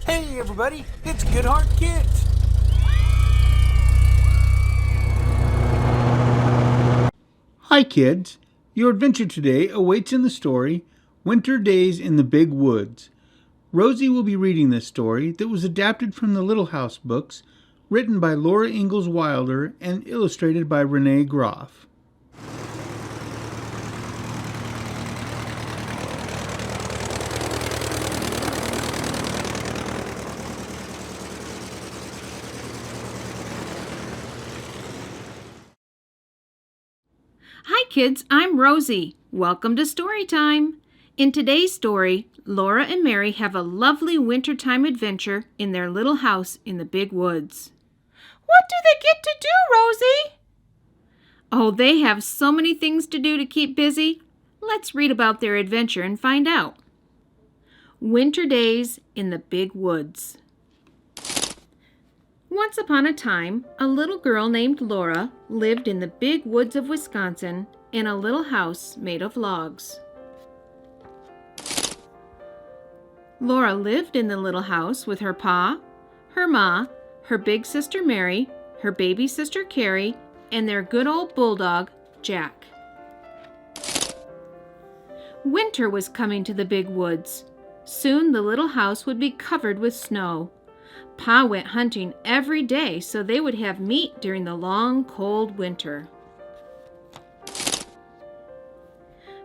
Hey everybody, it's GoodHeart Kids! Hi kids! Your adventure today awaits in the story Winter Days in the Big Woods. Rosie will be reading this story that was adapted from the Little House books, written by Laura Ingalls Wilder and illustrated by Renee Groff. Hi kids, I'm Rosie. Welcome to Story Time. In today's story, Laura and Mary have a lovely wintertime adventure in their little house in the big woods. What do they get to do, Rosie? Oh, they have so many things to do to keep busy. Let's read about their adventure and find out. Winter Days in the Big Woods. Once upon a time, a little girl named Laura lived in the big woods of Wisconsin in a little house made of logs. Laura lived in the little house with her pa, her ma, her big sister Mary, her baby sister Carrie, and their good old bulldog, Jack. Winter was coming to the big woods. Soon the little house would be covered with snow. Pa went hunting every day so they would have meat during the long, cold winter.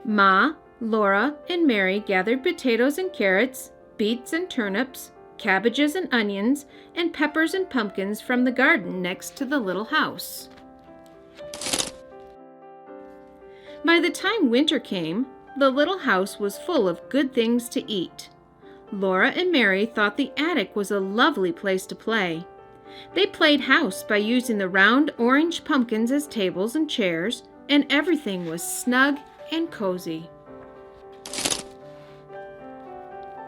Ma, Laura, and Mary gathered potatoes and carrots, beets and turnips, cabbages and onions, and peppers and pumpkins from the garden next to the little house. By the time winter came, the little house was full of good things to eat. Laura and Mary thought the attic was a lovely place to play. They played house by using the round orange pumpkins as tables and chairs, and everything was snug and cozy.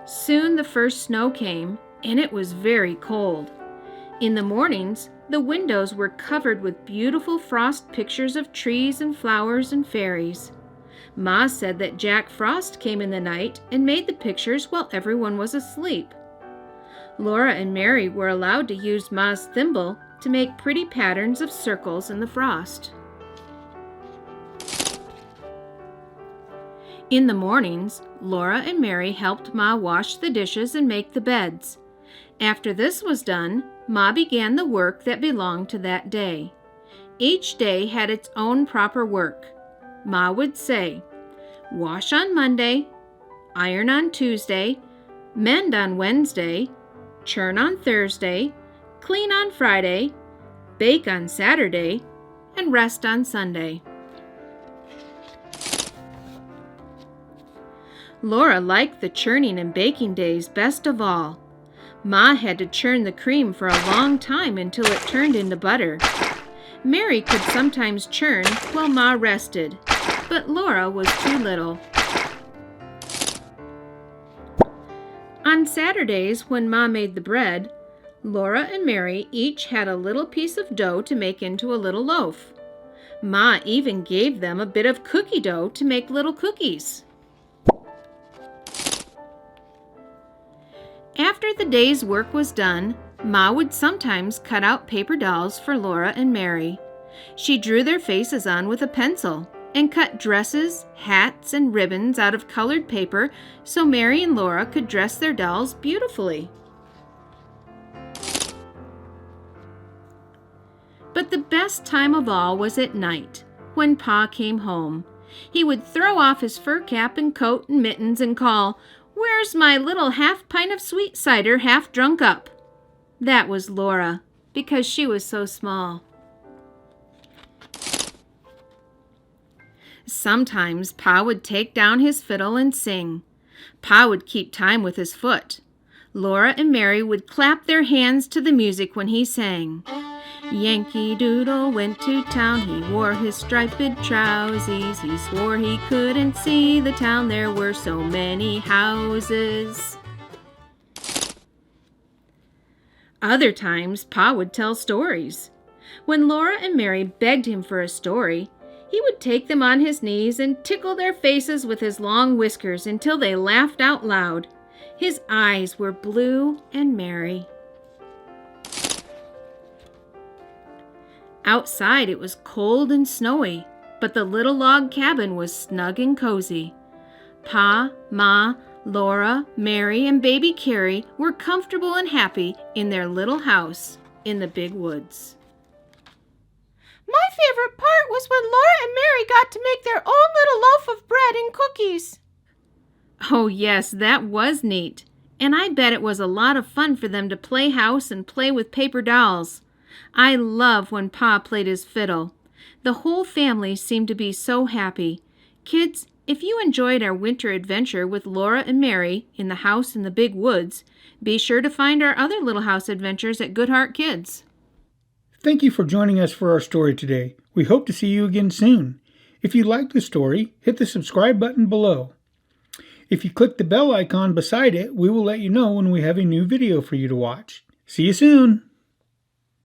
Soon the first snow came, and it was very cold. In the mornings, the windows were covered with beautiful frost pictures of trees and flowers and fairies. Ma said that Jack Frost came in the night and made the pictures while everyone was asleep. Laura and Mary were allowed to use Ma's thimble to make pretty patterns of circles in the frost. In the mornings, Laura and Mary helped Ma wash the dishes and make the beds. After this was done, Ma began the work that belonged to that day. Each day had its own proper work. Ma would say, wash on Monday, iron on Tuesday, mend on Wednesday, churn on Thursday, clean on Friday, bake on Saturday, and rest on Sunday. Laura liked the churning and baking days best of all. Ma had to churn the cream for a long time until it turned into butter. Mary could sometimes churn while Ma rested, but Laura was too little. On Saturdays, when Ma made the bread, Laura and Mary each had a little piece of dough to make into a little loaf. Ma even gave them a bit of cookie dough to make little cookies. After the day's work was done, Ma would sometimes cut out paper dolls for Laura and Mary. She drew their faces on with a pencil and cut dresses, hats, and ribbons out of colored paper so Mary and Laura could dress their dolls beautifully. But the best time of all was at night, when Pa came home. He would throw off his fur cap and coat and mittens and call, "Where's my little half pint of sweet cider half drunk up?" That was Laura, because she was so small. Sometimes Pa would take down his fiddle and sing. Pa would keep time with his foot. Laura and Mary would clap their hands to the music when he sang. Yankee Doodle went to town, he wore his striped trousies. He swore he couldn't see the town, there were so many houses. Other times, Pa would tell stories. When Laura and Mary begged him for a story, he would take them on his knees and tickle their faces with his long whiskers until they laughed out loud. His eyes were blue and merry. Outside it was cold and snowy, but the little log cabin was snug and cozy. Pa, Ma, Laura, Mary, and baby Carrie were comfortable and happy in their little house in the big woods. My favorite part was when Laura and Mary got to make their own little loaf of bread and cookies. Oh yes, that was neat. And I bet it was a lot of fun for them to play house and play with paper dolls. I love when Pa played his fiddle. The whole family seemed to be so happy. Kids, if you enjoyed our winter adventure with Laura and Mary in the house in the big woods, be sure to find our other little house adventures at GoodHeart Kids. Thank you for joining us for our story today. We hope to see you again soon. If you liked the story, hit the subscribe button below. If you click the bell icon beside it, we will let you know when we have a new video for you to watch. See you soon!